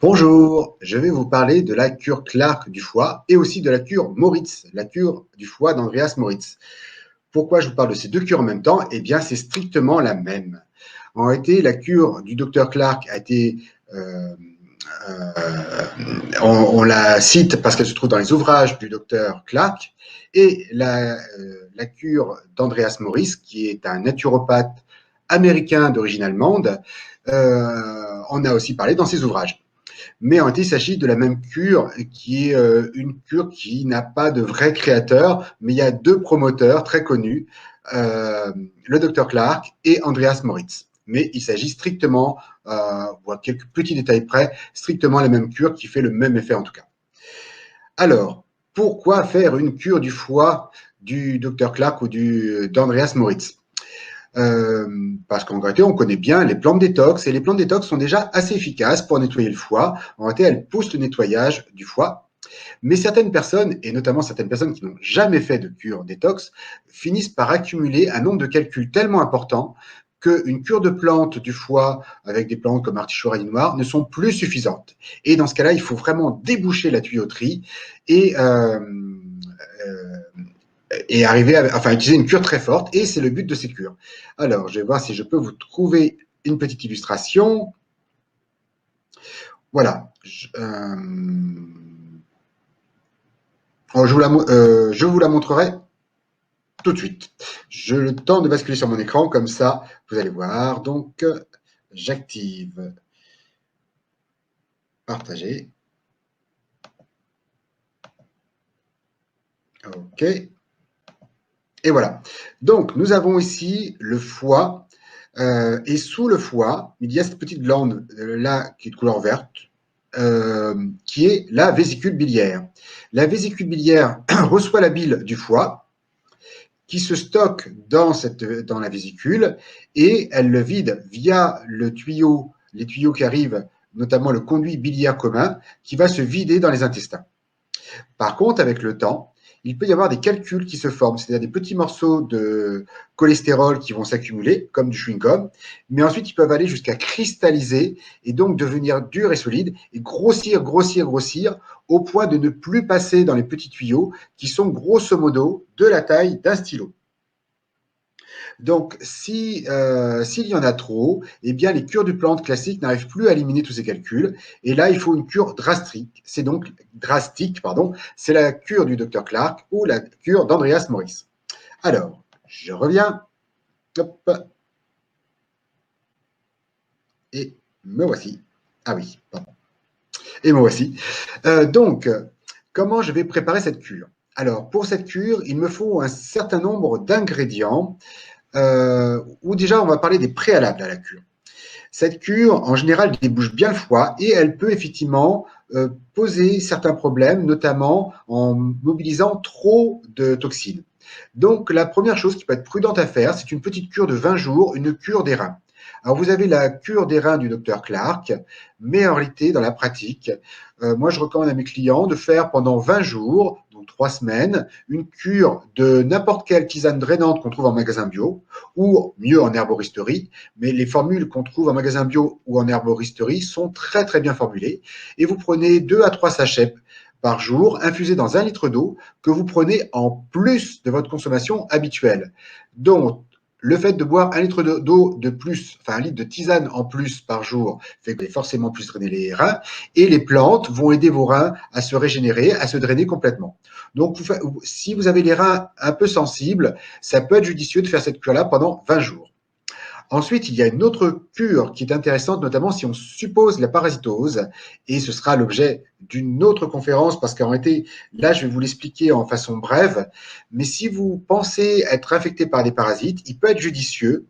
Bonjour, je vais vous parler de la cure Clark du foie et aussi de la cure Moritz, la cure du foie d'Andreas Moritz. Pourquoi je vous parle de ces deux cures en même temps? Eh bien, c'est strictement la même. En réalité, la cure du docteur Clark a été, euh, on la cite parce qu'elle se trouve dans les ouvrages du docteur Clark, et la cure d'Andreas Moritz, qui est un naturopathe américain d'origine allemande, en a aussi parlé dans ses ouvrages. Mais en réalité, il s'agit de la même cure qui est une cure qui n'a pas de vrai créateur, mais il y a deux promoteurs très connus, le Dr Clark et Andreas Moritz. Mais il s'agit strictement, voire quelques petits détails près, strictement la même cure qui fait le même effet en tout cas. Alors, pourquoi faire une cure du foie du Dr Clark ou d'Andreas Moritz? Parce qu'en réalité, on connaît bien les plantes détox, et les plantes détox sont déjà assez efficaces pour nettoyer le foie. En réalité, elles poussent le nettoyage du foie. Mais certaines personnes, et notamment certaines personnes qui n'ont jamais fait de cure détox, finissent par accumuler un nombre de calculs tellement important qu'une cure de plantes du foie avec des plantes comme artichaut radis noir ne sont plus suffisantes. Et dans ce cas-là, il faut vraiment déboucher la tuyauterie et arriver à utiliser une cure très forte, et c'est le but de ces cures. Alors, je vais voir si je peux vous trouver une petite illustration. Voilà. Je vous la montrerai tout de suite. Je le temps de basculer sur mon écran, comme ça, vous allez voir. Donc, j'active partager. OK. Et voilà. Donc, nous avons ici le foie. Et sous le foie, il y a cette petite glande là qui est de couleur verte, qui est la vésicule biliaire. La vésicule biliaire reçoit la bile du foie, qui se stocke dans la vésicule, et elle le vide via les tuyaux qui arrivent, notamment le conduit biliaire commun, qui va se vider dans les intestins. Par contre, avec le temps, il peut y avoir des calculs qui se forment, c'est-à-dire des petits morceaux de cholestérol qui vont s'accumuler, comme du chewing-gum, mais ensuite ils peuvent aller jusqu'à cristalliser et donc devenir durs et solides et grossir, grossir, grossir, au point de ne plus passer dans les petits tuyaux qui sont grosso modo de la taille d'un stylo. Donc, s'il y en a trop, eh bien, les cures de plantes classiques n'arrivent plus à éliminer tous ces calculs. Et là, il faut une cure drastique. C'est donc drastique, pardon. C'est la cure du Dr Clark ou la cure d'Andreas Morris. Alors, je reviens. Hop, et me voici. Ah oui, pardon. Et me voici. Donc, comment je vais préparer cette cure? Alors, pour cette cure, il me faut un certain nombre d'ingrédients. Ou déjà, on va parler des préalables à la cure. Cette cure, en général, débouche bien le foie, et elle peut effectivement poser certains problèmes, notamment en mobilisant trop de toxines. Donc, la première chose qui peut être prudente à faire, c'est une petite cure de 20 jours, une cure des reins. Alors, vous avez la cure des reins du docteur Clark, mais en réalité, dans la pratique, moi, je recommande à mes clients de faire pendant 20 jours, donc 3 semaines, une cure de n'importe quelle tisane drainante qu'on trouve en magasin bio, ou mieux en herboristerie, mais les formules qu'on trouve en magasin bio ou en herboristerie sont très très bien formulées, et vous prenez 2 à 3 sachets par jour, infusés dans 1 litre d'eau, que vous prenez en plus de votre consommation habituelle. Donc, le fait de boire 1 litre d'eau de plus, enfin 1 litre de tisane en plus par jour, fait que vous allez forcément plus drainer les reins, et les plantes vont aider vos reins à se régénérer, à se drainer complètement. Donc, si vous avez les reins un peu sensibles, ça peut être judicieux de faire cette cure-là pendant 20 jours. Ensuite, il y a une autre cure qui est intéressante, notamment si on suppose la parasitose, et ce sera l'objet d'une autre conférence, parce qu'en réalité, là, je vais vous l'expliquer en façon brève, mais si vous pensez être infecté par des parasites, il peut être judicieux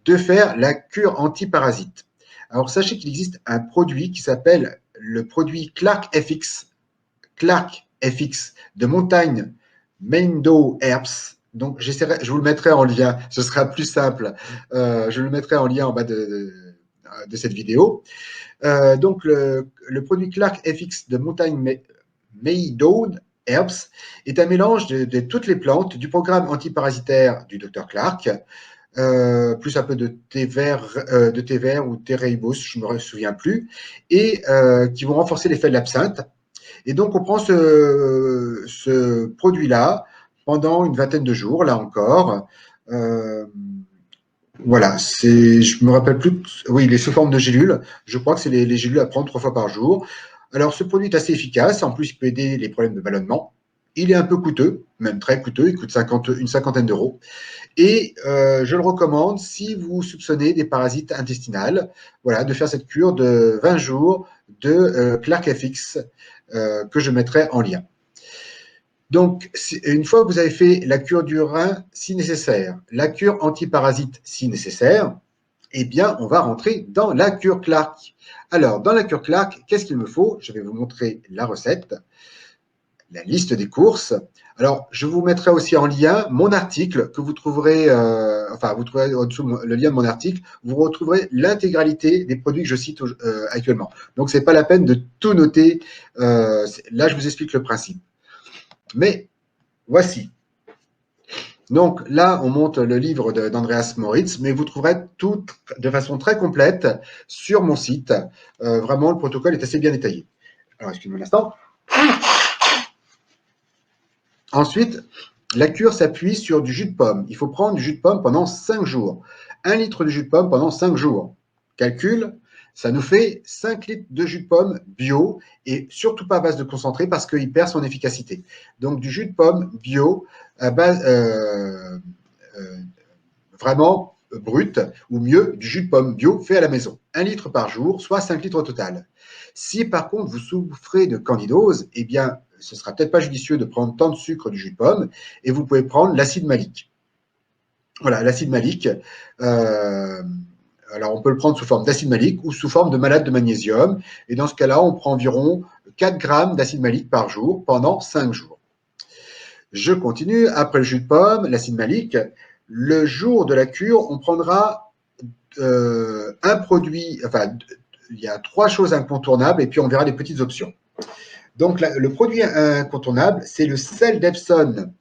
de faire la cure antiparasite. Alors, sachez qu'il existe un produit qui s'appelle le produit Clark FX de Montagne Meadow Herbs. Donc, je vous le mettrai en lien, ce sera plus simple. Je le mettrai en lien en bas de cette vidéo. Donc, le produit Clark FX de Montagne Meadow Herbs est un mélange de toutes les plantes du programme antiparasitaire du Dr Clark, plus un peu de thé vert ou thé rooibos, je ne me souviens plus, et qui vont renforcer l'effet de l'absinthe. Et donc, on prend ce produit-là pendant une vingtaine de jours, là encore. Euh, voilà, je me rappelle plus. Oui, il est sous forme de gélules. Je crois que c'est les gélules à prendre 3 fois par jour. Alors, ce produit est assez efficace. En plus, il peut aider les problèmes de ballonnement. Il est un peu coûteux, même très coûteux. Il coûte une cinquantaine d'euros. Et je le recommande si vous soupçonnez des parasites intestinales, voilà, de faire cette cure de 20 jours de Clark FX que je mettrai en lien. Donc, une fois que vous avez fait la cure du rein, si nécessaire, la cure antiparasite, si nécessaire, eh bien, on va rentrer dans la cure Clark. Alors, dans la cure Clark, qu'est-ce qu'il me faut? Je vais vous montrer la recette, la liste des courses. Alors, je vous mettrai aussi en lien mon article que vous trouverez, vous trouverez au-dessous le lien de mon article, vous retrouverez l'intégralité des produits que je cite actuellement. Donc, ce n'est pas la peine de tout noter. Là, je vous explique le principe. Mais voici. Donc là, on monte le livre d'Andreas Moritz, mais vous trouverez tout de façon très complète sur mon site. Vraiment, le protocole est assez bien détaillé. Alors, excusez-moi un instant. Ensuite, la cure s'appuie sur du jus de pomme. Il faut prendre du jus de pomme pendant 5 jours. 1 litre de jus de pomme pendant 5 jours. Calcul, ça nous fait 5 litres de jus de pomme bio et surtout pas à base de concentré parce qu'il perd son efficacité. Donc du jus de pomme bio à base vraiment brut ou mieux du jus de pomme bio fait à la maison. 1 litre par jour, soit 5 litres au total. Si par contre vous souffrez de candidose, eh bien ce ne sera peut-être pas judicieux de prendre tant de sucre du jus de pomme et vous pouvez prendre l'acide malique. Voilà, l'acide malique. Alors, on peut le prendre sous forme d'acide malique ou sous forme de malate de magnésium. Et dans ce cas-là, on prend environ 4 grammes d'acide malique par jour pendant 5 jours. Je continue. Après le jus de pomme, l'acide malique, le jour de la cure, on prendra un produit. Enfin, il y a 3 choses incontournables et puis on verra les petites options. Donc, le produit incontournable, c'est le sel d'Epsom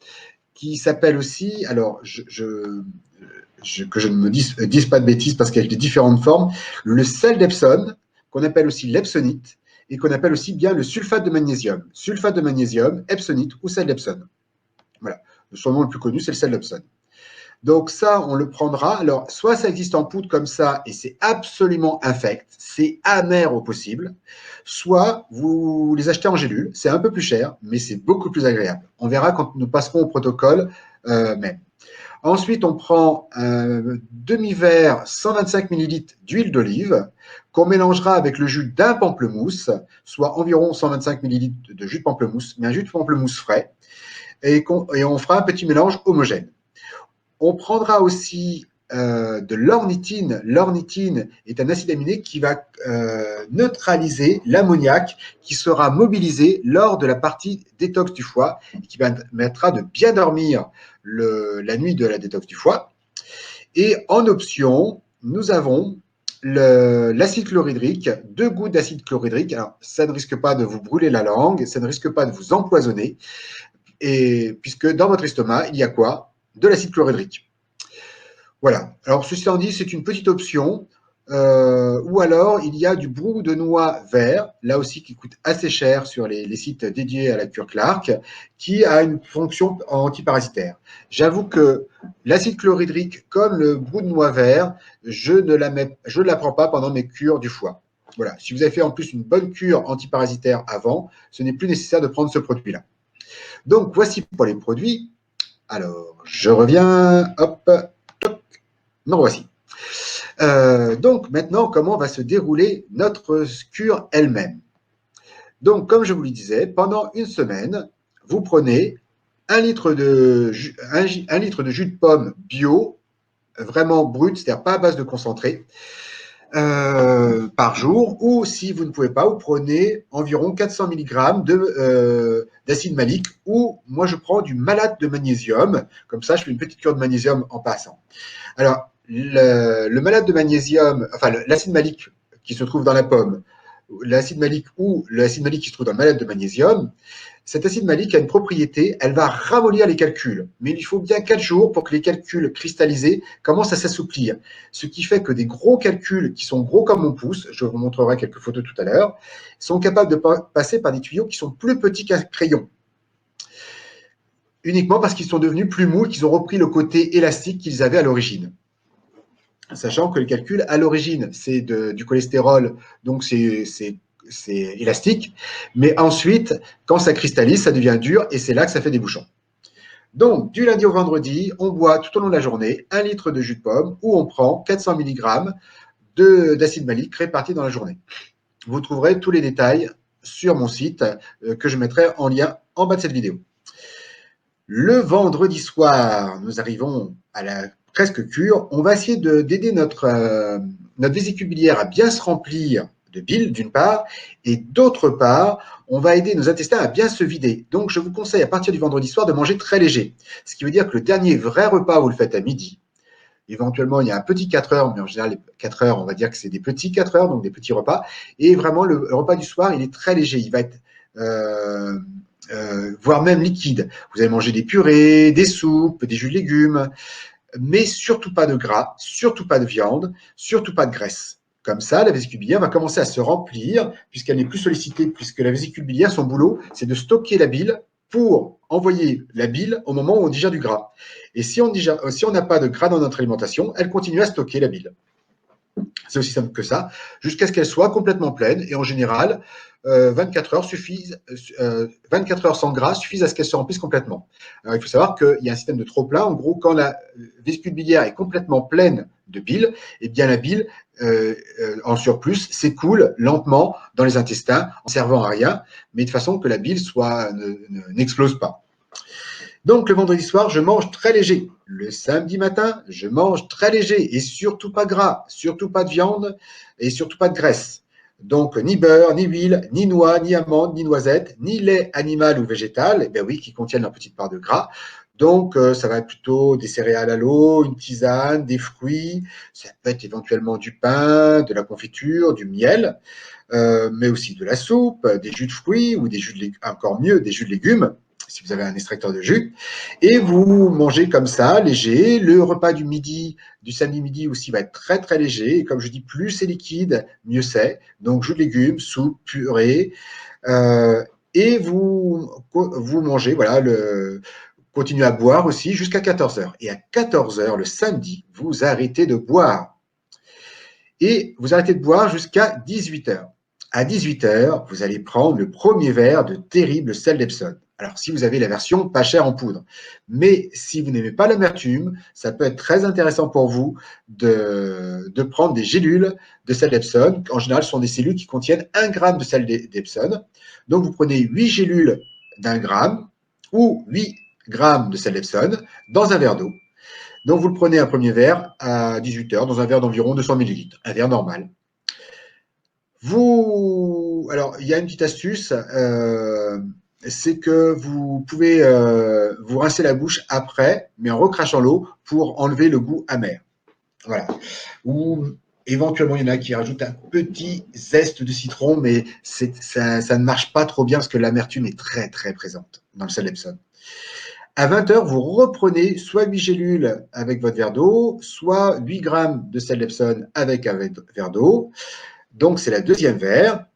qui s'appelle aussi, alors que je ne me dise pas de bêtises parce qu'il y a des différentes formes, le sel d'Epsom, qu'on appelle aussi l'epsonite, et qu'on appelle aussi bien le sulfate de magnésium. Sulfate de magnésium, epsonite ou sel d'Epsom. Voilà. Son nom le plus connu, c'est le sel d'Epsom. Donc ça, on le prendra. Alors, soit ça existe en poudre comme ça et c'est absolument infect, c'est amer au possible, soit vous les achetez en gélule, c'est un peu plus cher, mais c'est beaucoup plus agréable. On verra quand nous passerons au protocole même. Ensuite, on prend un demi-verre 125 ml d'huile d'olive qu'on mélangera avec le jus d'un pamplemousse, soit environ 125 ml de jus de pamplemousse, mais un jus de pamplemousse frais, et on fera un petit mélange homogène. On prendra aussi de l'ornithine. L'ornithine est un acide aminé qui va neutraliser l'ammoniac qui sera mobilisé lors de la partie détox du foie et qui permettra de bien dormir la nuit de la détox du foie. Et en option, nous avons l'acide chlorhydrique, 2 gouttes d'acide chlorhydrique. Alors, ça ne risque pas de vous brûler la langue, ça ne risque pas de vous empoisonner, puisque dans votre estomac, il y a quoi? De l'acide chlorhydrique. Voilà. Alors, ceci étant dit, c'est une petite option. Ou alors, il y a du brou de noix vert, là aussi qui coûte assez cher sur les sites dédiés à la cure Clark, qui a une fonction antiparasitaire. J'avoue que l'acide chlorhydrique, comme le brou de noix vert, je ne la prends pas pendant mes cures du foie. Voilà. Si vous avez fait en plus une bonne cure antiparasitaire avant, ce n'est plus nécessaire de prendre ce produit-là. Donc, voici pour les produits. Alors, je reviens. Hop. Me revoici. Donc maintenant, comment va se dérouler notre cure elle-même? Donc, comme je vous le disais, pendant une semaine, vous prenez 1 litre de jus de pomme bio, vraiment brut, c'est-à-dire pas à base de concentré, par jour, ou si vous ne pouvez pas, vous prenez environ 400 mg d'acide malique, ou moi je prends du malate de magnésium, comme ça je fais une petite cure de magnésium en passant. Alors, le malate de magnésium, enfin l'acide malique qui se trouve dans la pomme, l'acide malique ou l'acide malique qui se trouve dans le malate de magnésium, cet acide malique a une propriété, elle va ramollir les calculs. Mais il faut bien 4 jours pour que les calculs cristallisés commencent à s'assouplir. Ce qui fait que des gros calculs qui sont gros comme mon pouce, je vous montrerai quelques photos tout à l'heure, sont capables de passer par des tuyaux qui sont plus petits qu'un crayon. Uniquement parce qu'ils sont devenus plus mous, qu'ils ont repris le côté élastique qu'ils avaient à l'origine. Sachant que le calcul, à l'origine, c'est du cholestérol, donc c'est élastique. Mais ensuite, quand ça cristallise, ça devient dur et c'est là que ça fait des bouchons. Donc, du lundi au vendredi, on boit tout au long de la journée 1 litre de jus de pomme où on prend 400 mg d'acide malique réparti dans la journée. Vous trouverez tous les détails sur mon site que je mettrai en lien en bas de cette vidéo. Le vendredi soir, nous arrivons à la presque cure. On va essayer d'aider notre vésicule biliaire à bien se remplir de bile, d'une part, et d'autre part, on va aider nos intestins à bien se vider. Donc, je vous conseille à partir du vendredi soir de manger très léger. Ce qui veut dire que le dernier vrai repas, vous le faites à midi. Éventuellement, il y a un petit 4 heures, mais en général, les 4 heures, on va dire que c'est des petits 4 heures, donc des petits repas. Et vraiment, le repas du soir, il est très léger. Il va être voire même liquide. Vous allez manger des purées, des soupes, des jus de légumes, mais surtout pas de gras, surtout pas de viande, surtout pas de graisse. Comme ça, la vésicule biliaire va commencer à se remplir puisqu'elle n'est plus sollicitée, puisque la vésicule biliaire, son boulot, c'est de stocker la bile pour envoyer la bile au moment où on digère du gras. Et si on n'a pas de gras dans notre alimentation, elle continue à stocker la bile. C'est aussi simple que ça, jusqu'à ce qu'elle soit complètement pleine. Et en général, 24 heures suffisent, 24 heures sans gras suffisent à ce qu'elle se remplisse complètement. Alors, il faut savoir qu'il y a un système de trop-plein. En gros, quand la vésicule biliaire est complètement pleine de bile, eh bien la bile en surplus s'écoule lentement dans les intestins en servant à rien, mais de façon que la bile n'explose pas. Donc, le vendredi soir, je mange très léger. Le samedi matin, je mange très léger et surtout pas gras, surtout pas de viande et surtout pas de graisse. Donc, ni beurre, ni huile, ni noix, ni amandes, ni noisettes, ni lait animal ou végétal, eh bien oui, qui contiennent leur petite part de gras. Donc, ça va être plutôt des céréales à l'eau, une tisane, des fruits. Ça peut être éventuellement du pain, de la confiture, du miel, mais aussi de la soupe, des jus de fruits ou des jus de légumes, encore mieux, des jus de légumes, si vous avez un extracteur de jus, et vous mangez comme ça, léger. Le repas du midi, du samedi midi aussi, va être très très léger. Et comme je dis, plus c'est liquide, mieux c'est. Donc, jus de légumes, soupe, purée, et vous mangez, voilà, continuez à boire aussi jusqu'à 14 heures. Et à 14 heures, le samedi, vous arrêtez de boire. Et vous arrêtez de boire jusqu'à 18 heures. À 18 heures, vous allez prendre le premier verre de terrible sel d'Epsom. Alors, si vous avez la version pas chère en poudre. Mais si vous n'aimez pas l'amertume, ça peut être très intéressant pour vous de prendre des gélules de sel d'Epsom. En général, ce sont des cellules qui contiennent 1 gramme de sel d'Epsom. Donc, vous prenez 8 gélules d'1 gramme ou 8 grammes de sel d'Epsom dans un verre d'eau. Donc, vous le prenez un premier verre à 18 heures dans un verre d'environ 200 ml, un verre normal. Alors, il y a une petite astuce, c'est que vous pouvez vous rincer la bouche après, mais en recrachant l'eau pour enlever le goût amer. Voilà. Ou éventuellement, il y en a qui rajoutent un petit zeste de citron, mais ça ne marche pas trop bien parce que l'amertume est très, très présente dans le sel d'Epsom. À 20 heures, vous reprenez soit 8 gélules avec votre verre d'eau, soit 8 grammes de sel d'Epsom avec un verre d'eau. Donc, c'est la deuxième verre.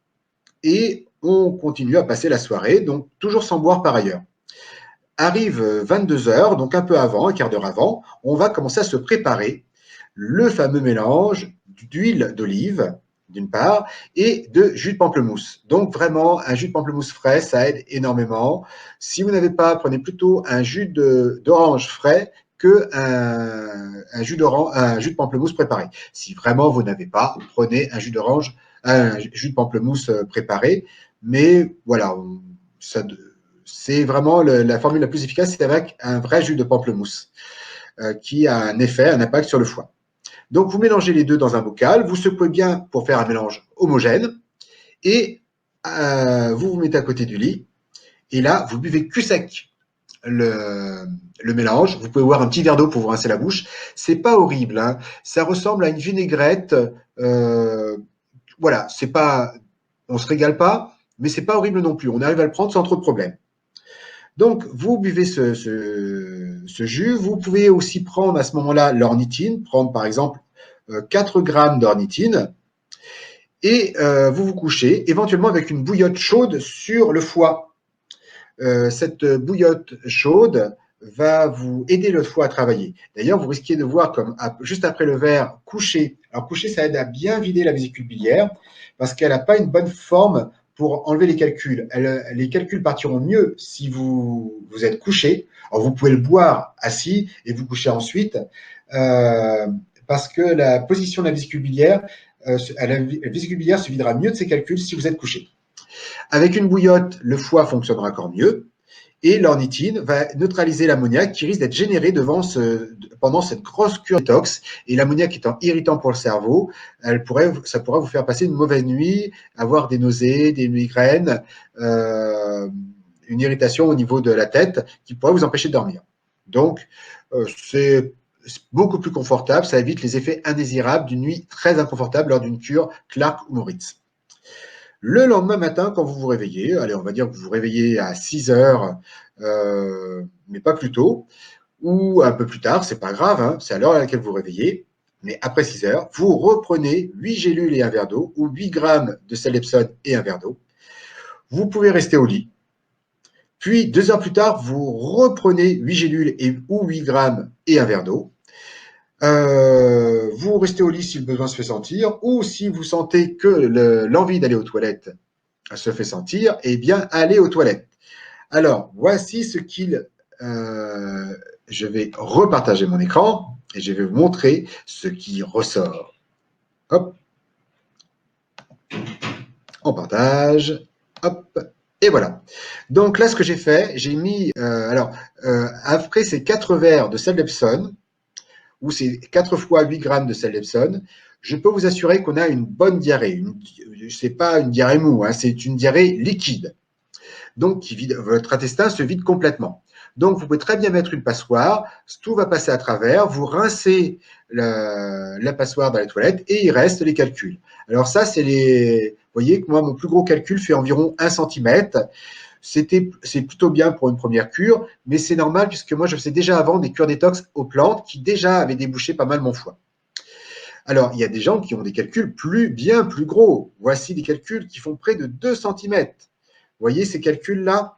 Et on continue à passer la soirée, donc toujours sans boire par ailleurs. Arrive 22 heures, donc un peu avant, un quart d'heure avant, on va commencer à se préparer le fameux mélange d'huile d'olive, d'une part, et de jus de pamplemousse. Donc vraiment, un jus de pamplemousse frais, ça aide énormément. Si vous n'avez pas, prenez plutôt un jus d'orange frais qu'un jus de pamplemousse préparé. Si vraiment vous n'avez pas, prenez un jus de pamplemousse préparé. Mais voilà, c'est vraiment la formule la plus efficace, c'est avec un vrai jus de pamplemousse qui a un impact sur le foie. Donc, vous mélangez les deux dans un bocal, vous secouez bien pour faire un mélange homogène et vous mettez à côté du lit. Et là, vous buvez cul sec le mélange. Vous pouvez boire un petit verre d'eau pour vous rincer la bouche. C'est pas horrible, hein. Ça ressemble à une vinaigrette. Voilà, c'est pas. on ne se régale pas, mais ce n'est pas horrible non plus. On arrive à le prendre sans trop de problèmes. Donc, vous buvez ce jus. Vous pouvez aussi prendre à ce moment-là l'ornithine, prendre par exemple 4 grammes d'ornithine, et vous vous couchez éventuellement avec une bouillotte chaude sur le foie. Cette bouillotte chaude va vous aider le foie à travailler. D'ailleurs, vous risquez de voir comme juste après le verre, coucher. Alors, coucher, ça aide à bien vider la vésicule biliaire parce qu'elle n'a pas une bonne forme pour enlever les calculs. Les calculs partiront mieux si vous êtes couché. Alors, vous pouvez le boire assis et vous coucher ensuite parce que la position de la vésicule biliaire, la vésicule biliaire se videra mieux de ses calculs si vous êtes couché. Avec une bouillotte, le foie fonctionnera encore mieux et l'ornithine va neutraliser l'ammoniac qui risque d'être généré pendant cette grosse cure détox. Et l'ammoniac étant irritant pour le cerveau, ça pourra vous faire passer une mauvaise nuit, avoir des nausées, des migraines, une irritation au niveau de la tête qui pourrait vous empêcher de dormir. Donc, c'est beaucoup plus confortable, ça évite les effets indésirables d'une nuit très inconfortable lors d'une cure Clark ou Moritz. Le lendemain matin, quand vous vous réveillez, allez, on va dire que vous vous réveillez à 6 heures, mais pas plus tôt, ou un peu plus tard, c'est pas grave, hein, c'est à l'heure à laquelle vous vous réveillez, mais après 6 heures, vous reprenez 8 gélules et un verre d'eau, ou 8 grammes de sel Epsom et un verre d'eau. Vous pouvez rester au lit. Puis, 2 heures plus tard, vous reprenez 8 gélules ou 8 grammes et un verre d'eau. Vous restez au lit si le besoin se fait sentir, ou si vous sentez que l'envie d'aller aux toilettes se fait sentir, eh bien, allez aux toilettes. Alors, voici ce qu'il... je vais repartager mon écran et je vais vous montrer ce qui ressort. Hop. On partage. Hop. Et voilà. Donc là, ce que j'ai fait, j'ai mis... après ces 4 verres de sel d'Epsom, ou c'est 4 fois 8 grammes de sel d'Epsom, je peux vous assurer qu'on a une bonne diarrhée. Ce n'est pas une diarrhée mou, hein, c'est une diarrhée liquide. Donc, votre intestin se vide complètement. Donc, vous pouvez très bien mettre une passoire, tout va passer à travers, vous rincez la passoire dans les toilettes et il reste les calculs. Alors ça, vous voyez que moi, mon plus gros calcul fait environ 1 cm. C'est plutôt bien pour une première cure, mais c'est normal puisque moi, je faisais déjà avant des cures détox aux plantes qui déjà avaient débouché pas mal mon foie. Alors, il y a des gens qui ont des calculs bien plus gros. Voici des calculs qui font près de 2 cm. Vous voyez ces calculs-là?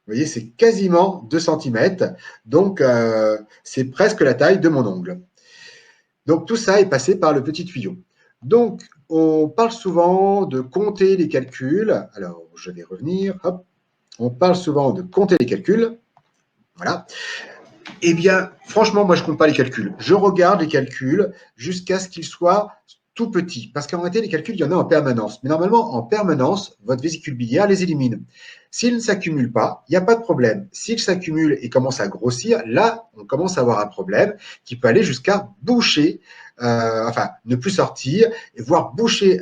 Vous voyez, c'est quasiment 2 cm. Donc, c'est presque la taille de mon ongle. Donc, tout ça est passé par le petit tuyau. Donc, on parle souvent de compter les calculs. Alors, je vais revenir. Hop. On parle souvent de compter les calculs. Voilà. Eh bien, franchement, moi, je ne compte pas les calculs. Je regarde les calculs jusqu'à ce qu'ils soient tout petits. Parce qu'en réalité, les calculs, il y en a en permanence. Mais normalement, en permanence, votre vésicule biliaire les élimine. S'ils ne s'accumulent pas, il n'y a pas de problème. S'ils s'accumulent et commencent à grossir, là, on commence à avoir un problème qui peut aller jusqu'à boucher, ne plus sortir, et voire boucher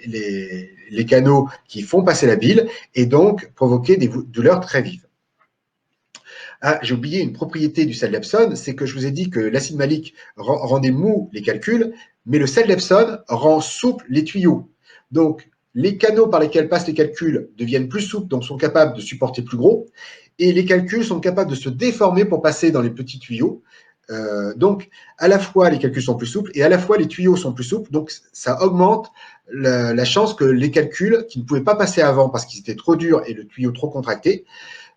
les canaux qui font passer la bile et donc provoquer des douleurs très vives. Ah, j'ai oublié une propriété du sel d'Epsom, c'est que je vous ai dit que l'acide malique rendait mou les calculs, mais le sel d'Epsom rend souple les tuyaux. Donc, les canaux par lesquels passent les calculs deviennent plus souples, donc sont capables de supporter plus gros, et les calculs sont capables de se déformer pour passer dans les petits tuyaux. Donc, à la fois, les calculs sont plus souples et à la fois, les tuyaux sont plus souples. Donc, ça augmente la chance que les calculs, qui ne pouvaient pas passer avant parce qu'ils étaient trop durs et le tuyau trop contracté,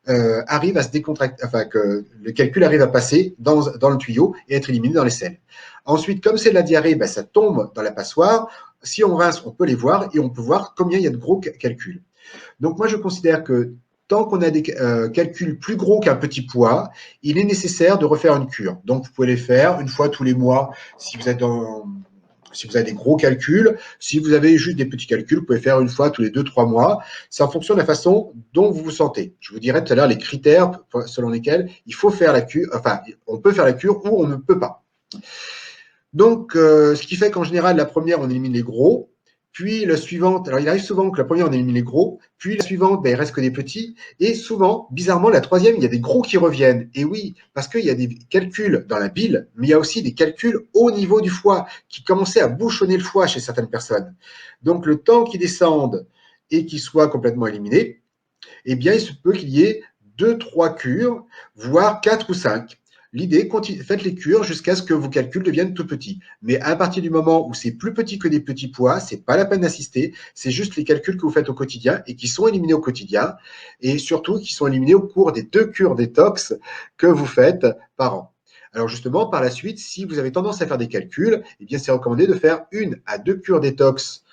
arrive à se décontracter, que le calcul arrive à passer dans le tuyau et être éliminé dans les selles. Ensuite, comme c'est de la diarrhée, ça tombe dans la passoire. Si on rince, on peut les voir et on peut voir combien il y a de gros calculs. Donc moi, je considère que tant qu'on a des calculs plus gros qu'un petit pois, il est nécessaire de refaire une cure. Donc vous pouvez les faire une fois tous les mois si vous êtes si vous avez des gros calculs. Si vous avez juste des petits calculs, vous pouvez faire une fois tous les 2-3 mois. C'est en fonction de la façon dont vous vous sentez. Je vous dirai tout à l'heure les critères selon lesquels il faut faire la cure, on peut faire la cure ou on ne peut pas. Donc, ce qui fait qu'en général, la première, on élimine les gros. puis le suivant, alors il arrive souvent que la première, on élimine les gros, puis la suivante, ben, il reste que des petits, et souvent, bizarrement, la troisième, il y a des gros qui reviennent. Et oui, parce qu'il y a des calculs dans la bile, mais il y a aussi des calculs au niveau du foie, qui commençaient à bouchonner le foie chez certaines personnes. Donc, le temps qu'ils descendent et qu'ils soient complètement éliminés, eh bien, il se peut qu'il y ait 2, 3 cures, voire 4 ou 5. L'idée, faites les cures jusqu'à ce que vos calculs deviennent tout petits. Mais à partir du moment où c'est plus petit que des petits pois, c'est pas la peine d'assister. C'est juste les calculs que vous faites au quotidien et qui sont éliminés au quotidien, et surtout qui sont éliminés au cours des 2 cures détox que vous faites par an. Alors justement, par la suite, si vous avez tendance à faire des calculs, eh bien c'est recommandé de faire 1 à 2 cures détox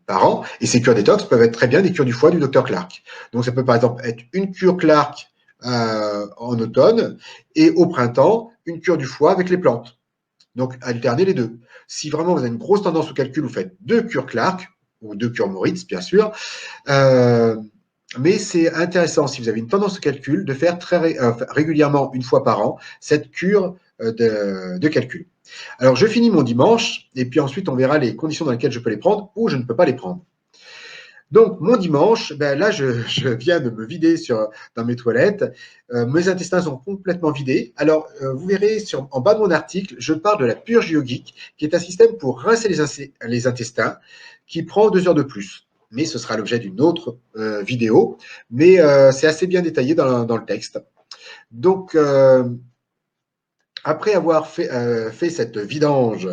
par an. Et ces cures détox peuvent être très bien des cures du foie du Dr Clark. Donc ça peut par exemple être une cure Clark en automne et au printemps, une cure du foie avec les plantes. Donc alterner les deux. Si vraiment vous avez une grosse tendance au calcul, vous faites 2 cures Clark ou 2 cures Moritz, bien sûr. Mais c'est intéressant, si vous avez une tendance au calcul, de faire très régulièrement, 1 fois par an, cette cure de calcul. Alors, je finis mon dimanche, et puis ensuite, on verra les conditions dans lesquelles je peux les prendre ou je ne peux pas les prendre. Donc, mon dimanche, ben là, je viens de me vider dans mes toilettes. Mes intestins sont complètement vidés. Alors, vous verrez en bas de mon article, je parle de la purge yogique, qui est un système pour rincer les intestins, qui prend 2 heures de plus. Mais ce sera l'objet d'une autre vidéo. Mais c'est assez bien détaillé dans le texte. Donc, après avoir fait cette vidange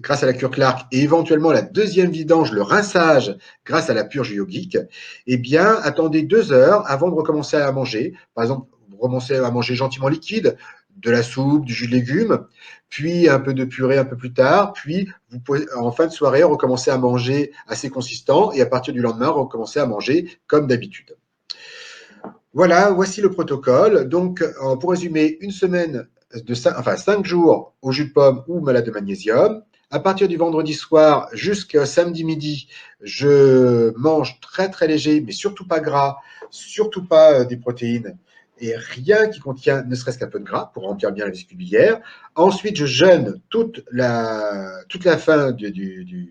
grâce à la cure Clark et éventuellement la deuxième vidange, le rinçage grâce à la purge yogique, eh bien, attendez 2 heures avant de recommencer à manger. Par exemple, vous commencez à manger gentiment liquide, de la soupe, du jus de légumes, puis un peu de purée un peu plus tard, puis vous pouvez, en fin de soirée, recommencer à manger assez consistant et à partir du lendemain, recommencer à manger comme d'habitude. Voilà, voici le protocole. Donc, pour résumer, 1 semaine 5 jours au jus de pomme ou malade de magnésium. À partir du vendredi soir jusqu'à samedi midi, je mange très très léger, mais surtout pas gras, surtout pas des protéines et rien qui contient ne serait-ce qu'un peu de gras pour remplir bien la vésicule biliaire. Ensuite, je jeûne toute la fin du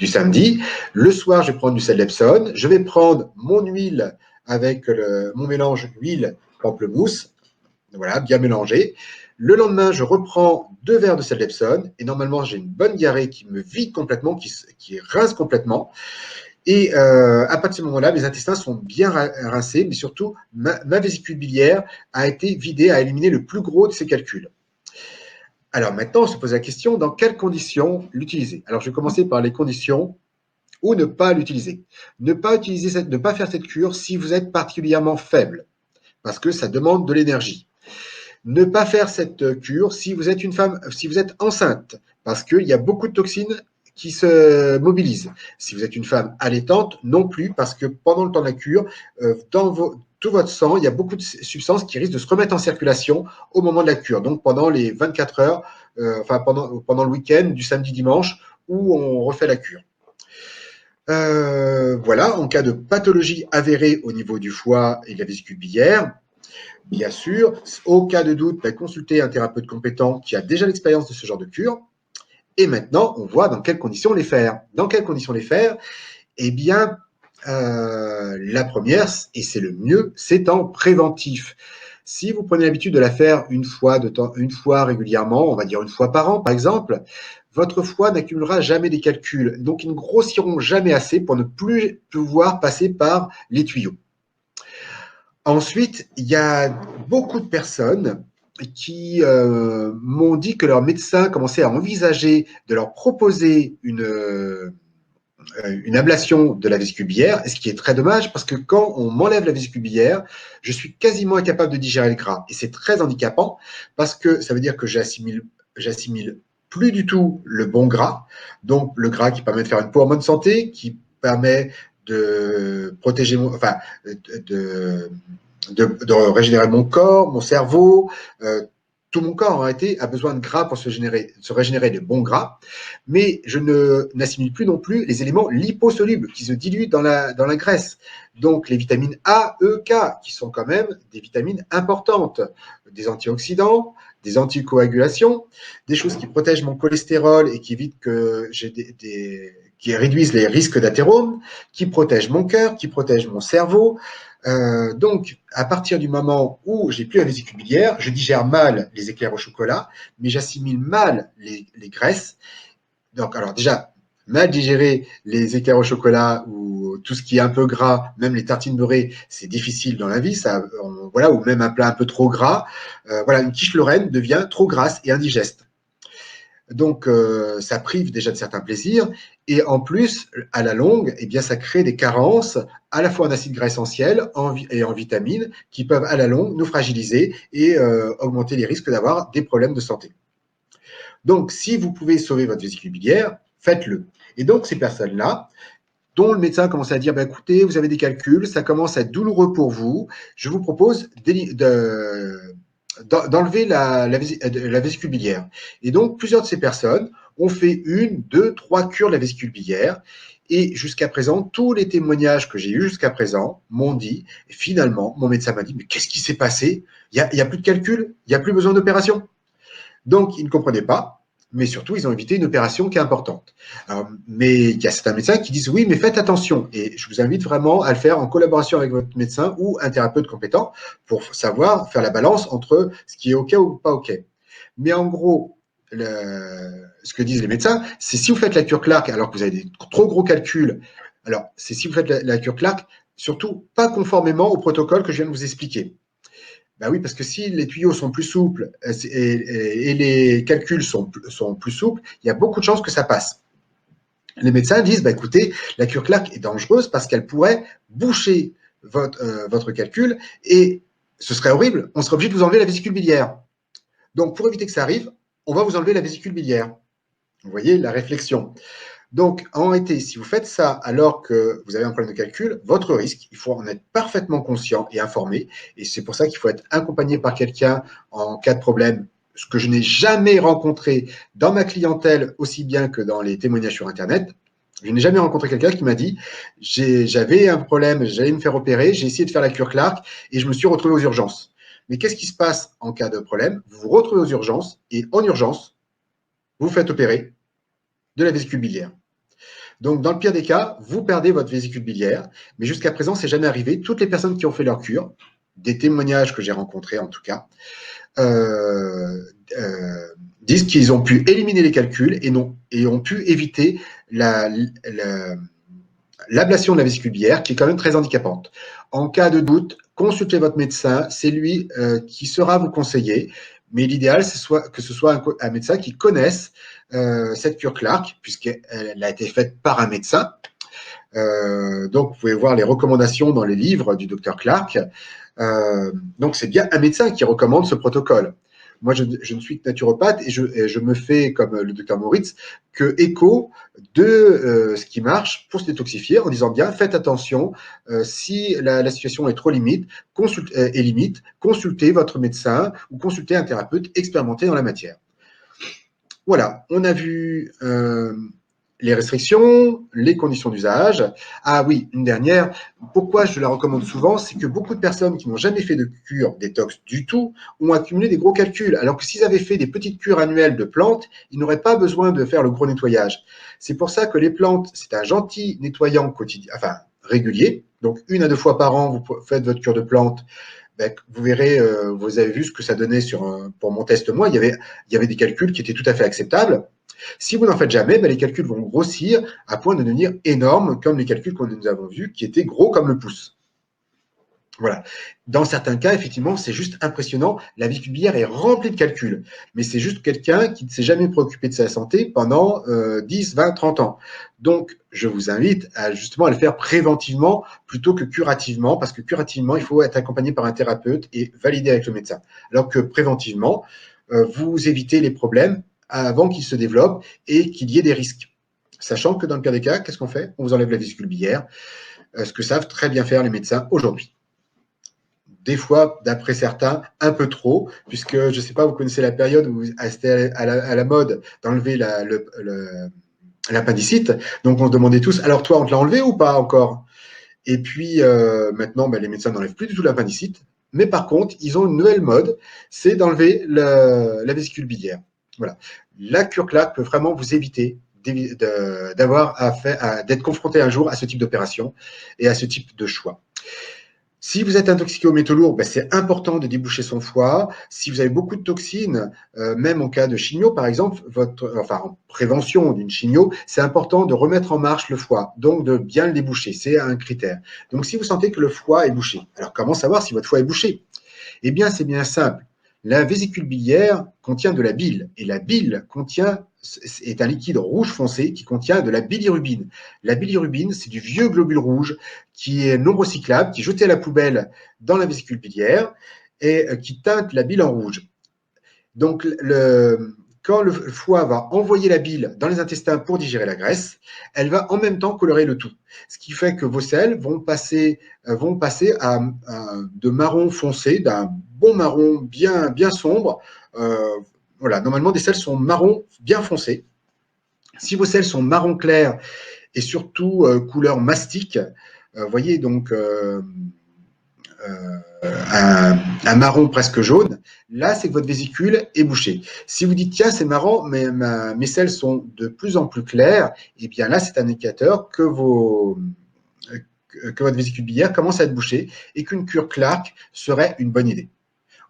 samedi. Le soir, je vais prendre du sel d'Epsom. Je vais prendre mon huile avec mon mélange huile pamplemousse. Voilà, bien mélangé. Le lendemain, je reprends 2 verres de sel d'Epsom et normalement, j'ai une bonne diarrhée qui me vide complètement, qui rince complètement. Et à partir de ce moment-là, mes intestins sont bien rincés, mais surtout, ma vésicule biliaire a été vidée, a éliminé le plus gros de ces calculs. Alors maintenant, on se pose la question, dans quelles conditions l'utiliser? Alors, je vais commencer par les conditions ou ne pas l'utiliser. Ne pas faire cette cure si vous êtes particulièrement faible, parce que ça demande de l'énergie. Ne pas faire cette cure si vous êtes une femme, si vous êtes enceinte, parce qu'il y a beaucoup de toxines qui se mobilisent. Si vous êtes une femme allaitante, non plus, parce que pendant le temps de la cure, tout votre sang, il y a beaucoup de substances qui risquent de se remettre en circulation au moment de la cure. Donc pendant les 24 heures, pendant le week-end du samedi-dimanche où on refait la cure. Voilà, en cas de pathologie avérée au niveau du foie et de la vésicule biliaire, bien sûr, au cas de doute, consultez un thérapeute compétent qui a déjà l'expérience de ce genre de cure. Et maintenant, on voit dans quelles conditions les faire. Dans quelles conditions les faire? Eh bien, la première, et c'est le mieux, c'est en préventif. Si vous prenez l'habitude de la faire une fois régulièrement, on va dire 1 fois par an, par exemple, votre foie n'accumulera jamais des calculs. Donc, ils ne grossiront jamais assez pour ne plus pouvoir passer par les tuyaux. Ensuite, il y a beaucoup de personnes qui m'ont dit que leur médecin commençait à envisager de leur proposer une ablation de la vésicule biliaire, ce qui est très dommage parce que quand on m'enlève la vésicule biliaire, je suis quasiment incapable de digérer le gras. Et c'est très handicapant parce que ça veut dire que j'assimile plus du tout le bon gras, donc le gras qui permet de faire une peau en bonne santé, qui permet de protéger de régénérer mon corps, mon cerveau, tout mon corps en réalité a besoin de gras pour se régénérer les bons gras, mais je n'assimile plus non plus les éléments liposolubles qui se diluent dans la graisse. Donc les vitamines A, E, K, qui sont quand même des vitamines importantes, des antioxydants, des anticoagulations, des choses qui protègent mon cholestérol et qui évitent que j'ai qui réduisent les risques d'athérome, qui protègent mon cœur, qui protègent mon cerveau. Donc, à partir du moment où j'ai plus la vésicule biliaire, je digère mal les éclairs au chocolat, mais j'assimile mal les graisses. Donc, alors déjà, mal digérer les éclairs au chocolat ou tout ce qui est un peu gras, même les tartines beurrées, c'est difficile dans la vie, voilà, ou même un plat un peu trop gras. Voilà, une quiche Lorraine devient trop grasse et indigeste. Donc, ça prive déjà de certains plaisirs. Et en plus, à la longue, eh bien, ça crée des carences à la fois en acides gras essentiels et en vitamines qui peuvent à la longue nous fragiliser et augmenter les risques d'avoir des problèmes de santé. Donc, si vous pouvez sauver votre vésicule biliaire, faites-le. Et donc, ces personnes-là, dont le médecin commence à dire, bah, écoutez, vous avez des calculs, ça commence à être douloureux pour vous, je vous propose d'enlever la vésicule biliaire. Et donc, plusieurs de ces personnes ont fait 1, 2, 3 cures de la vésicule biliaire. Et jusqu'à présent, tous les témoignages que j'ai eus jusqu'à présent m'ont dit, finalement, mon médecin m'a dit, mais qu'est-ce qui s'est passé? Il n'y a plus de calcul, il n'y a plus besoin d'opération. Donc, ils ne comprenaient pas, mais surtout, ils ont évité une opération qui est importante. Alors, mais il y a certains médecins qui disent oui, mais faites attention. Et je vous invite vraiment à le faire en collaboration avec votre médecin ou un thérapeute compétent pour savoir faire la balance entre ce qui est OK ou pas OK. Mais en gros, ce que disent les médecins, c'est si vous faites la cure Clark alors que vous avez des trop gros calculs, alors c'est si vous faites la cure Clark, surtout pas conformément au protocole que je viens de vous expliquer. Ben oui, parce que si les tuyaux sont plus souples et les calculs sont plus souples, il y a beaucoup de chances que ça passe. Les médecins disent, bah, écoutez, la cure Clark est dangereuse parce qu'elle pourrait boucher votre calcul et ce serait horrible, on serait obligé de vous enlever la vésicule biliaire. Donc, pour éviter que ça arrive, on va vous enlever la vésicule biliaire. Vous voyez la réflexion. Donc, en réalité, si vous faites ça alors que vous avez un problème de calcul, votre risque, il faut en être parfaitement conscient et informé. Et c'est pour ça qu'il faut être accompagné par quelqu'un en cas de problème, ce que je n'ai jamais rencontré dans ma clientèle, aussi bien que dans les témoignages sur Internet. Je n'ai jamais rencontré quelqu'un qui m'a dit j'avais un problème, j'allais me faire opérer, j'ai essayé de faire la cure Clark et je me suis retrouvé aux urgences. Mais qu'est-ce qui se passe en cas de problème? Vous vous retrouvez aux urgences et en urgence, vous vous faites opérer de la vésicule biliaire. Donc, dans le pire des cas, vous perdez votre vésicule biliaire, mais jusqu'à présent, c'est jamais arrivé. Toutes les personnes qui ont fait leur cure, des témoignages que j'ai rencontrés en tout cas, disent qu'ils ont pu éliminer les calculs et ont pu éviter l'ablation de la vésicule biliaire, qui est quand même très handicapante. En cas de doute, consultez votre médecin, c'est lui qui saura vous conseiller, mais l'idéal, c'est que ce soit un médecin qui connaisse cette cure Clark, puisqu'elle a été faite par un médecin. Donc, vous pouvez voir les recommandations dans les livres du docteur Clark. Donc, c'est bien un médecin qui recommande ce protocole. Moi, je ne suis que naturopathe et je me fais, comme le docteur Moritz, que écho de ce qui marche pour se détoxifier en disant bien, faites attention, si la situation est trop limite, consultez votre médecin ou consultez un thérapeute expérimenté dans la matière. Voilà, on a vu les restrictions, les conditions d'usage. Ah oui, une dernière. Pourquoi je la recommande souvent, c'est que beaucoup de personnes qui n'ont jamais fait de cure détox du tout ont accumulé des gros calculs, alors que s'ils avaient fait des petites cures annuelles de plantes, ils n'auraient pas besoin de faire le gros nettoyage. C'est pour ça que les plantes, c'est un gentil nettoyant quotidien, enfin régulier. Donc 1 à 2 fois par an, vous faites votre cure de plantes. Ben, vous verrez, vous avez vu ce que ça donnait pour mon test moi, il y avait des calculs qui étaient tout à fait acceptables. Si vous n'en faites jamais, ben les calculs vont grossir à point de devenir énormes, comme les calculs que nous avons vus, qui étaient gros comme le pouce. Voilà. Dans certains cas, effectivement, c'est juste impressionnant. La vésicule biliaire est remplie de calculs, mais c'est juste quelqu'un qui ne s'est jamais préoccupé de sa santé pendant 10, 20, 30 ans. Donc, je vous invite justement à le faire préventivement plutôt que curativement, parce que curativement, il faut être accompagné par un thérapeute et validé avec le médecin. Alors que préventivement, vous évitez les problèmes avant qu'ils se développent et qu'il y ait des risques. Sachant que dans le pire des cas, qu'est-ce qu'on fait? On vous enlève la vésicule biliaire, ce que savent très bien faire les médecins aujourd'hui. Des fois, d'après certains, un peu trop, puisque je ne sais pas, vous connaissez la période où c'était à la mode d'enlever l'appendicite. Donc, on se demandait tous, alors toi, on te l'a enlevé ou pas encore? Et puis, maintenant, les médecins n'enlèvent plus du tout l'appendicite. Mais par contre, ils ont une nouvelle mode, c'est d'enlever la vésicule biliaire. Voilà. La cure Clark peut vraiment vous éviter d'être confronté un jour à ce type d'opération et à ce type de choix. Si vous êtes intoxiqué aux métaux lourds, c'est important de déboucher son foie. Si vous avez beaucoup de toxines, même en cas de chimio, par exemple, en prévention d'une chimio, c'est important de remettre en marche le foie, donc de bien le déboucher. C'est un critère. Donc, si vous sentez que le foie est bouché, alors comment savoir si votre foie est bouché? Eh bien, c'est bien simple. La vésicule biliaire contient de la bile, et la bile est un liquide rouge foncé qui contient de la bilirubine. La bilirubine, c'est du vieux globule rouge qui est non recyclable, qui est jeté à la poubelle dans la vésicule biliaire et qui teinte la bile en rouge. Donc, quand le foie va envoyer la bile dans les intestins pour digérer la graisse, elle va en même temps colorer le tout. Ce qui fait que vos selles vont passer à de marron foncé, d'un bon marron bien sombre. Voilà, normalement, des selles sont marron bien foncé. Si vos selles sont marron clair et surtout couleur mastic, voyez donc un marron presque jaune, là, c'est que votre vésicule est bouchée. Si vous dites, tiens, c'est marrant, mais mes selles sont de plus en plus claires, et bien là, c'est un indicateur que votre vésicule biliaire commence à être bouchée et qu'une cure Clark serait une bonne idée.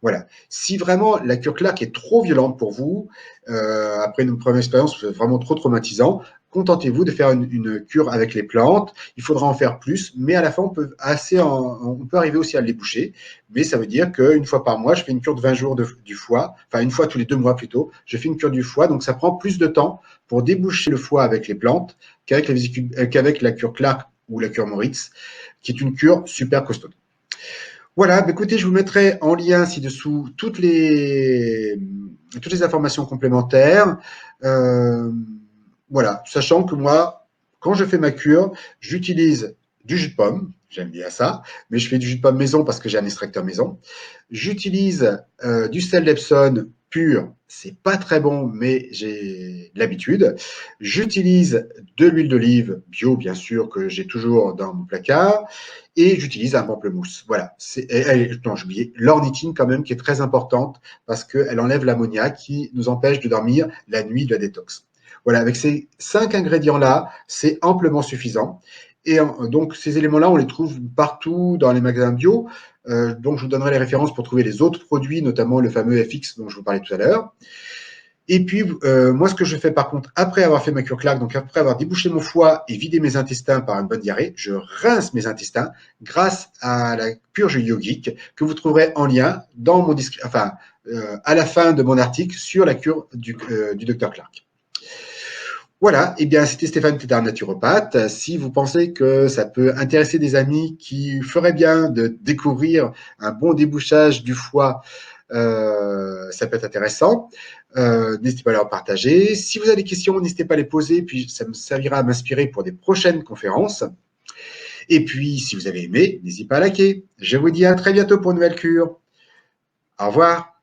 Voilà. Si vraiment la cure Clark est trop violente pour vous, après une première expérience vraiment trop traumatisant, contentez-vous de faire une cure avec les plantes. Il faudra en faire plus, mais à la fin, on peut arriver aussi à les boucher. Mais ça veut dire qu'une fois par mois, je fais une cure de 20 jours du foie, enfin une fois tous les 2 mois plutôt, je fais une cure du foie. Donc ça prend plus de temps pour déboucher le foie avec les plantes qu'avec la cure Clark ou la cure Moritz, qui est une cure super costaud. Voilà, écoutez, je vous mettrai en lien ci-dessous toutes les informations complémentaires. Voilà, sachant que moi, quand je fais ma cure, j'utilise du jus de pomme, j'aime bien ça, mais je fais du jus de pomme maison parce que j'ai un extracteur maison. J'utilise du sel d'Epsom pur, c'est pas très bon, mais j'ai l'habitude. J'utilise de l'huile d'olive bio, bien sûr, que j'ai toujours dans mon placard, et j'utilise un pamplemousse. Voilà. Non, j'ai oublié l'ornithine quand même, qui est très importante parce qu'elle enlève l'ammoniac qui nous empêche de dormir la nuit de la détox. Voilà, avec ces 5 ingrédients-là, c'est amplement suffisant. Et donc, ces éléments-là, on les trouve partout dans les magasins bio. Donc, je vous donnerai les références pour trouver les autres produits, notamment le fameux FX dont je vous parlais tout à l'heure. Et puis, moi, ce que je fais par contre, après avoir fait ma cure Clark, donc après avoir débouché mon foie et vidé mes intestins par une bonne diarrhée, je rince mes intestins grâce à la purge yogique que vous trouverez en lien dans mon à la fin de mon article sur la cure du Dr Clark. Voilà, et bien c'était Stéphane Tétard, naturopathe. Si vous pensez que ça peut intéresser des amis qui feraient bien de découvrir un bon débouchage du foie, ça peut être intéressant. N'hésitez pas à leur partager. Si vous avez des questions, n'hésitez pas à les poser, puis ça me servira à m'inspirer pour des prochaines conférences. Et puis, si vous avez aimé, n'hésitez pas à liker. Je vous dis à très bientôt pour une nouvelle cure. Au revoir.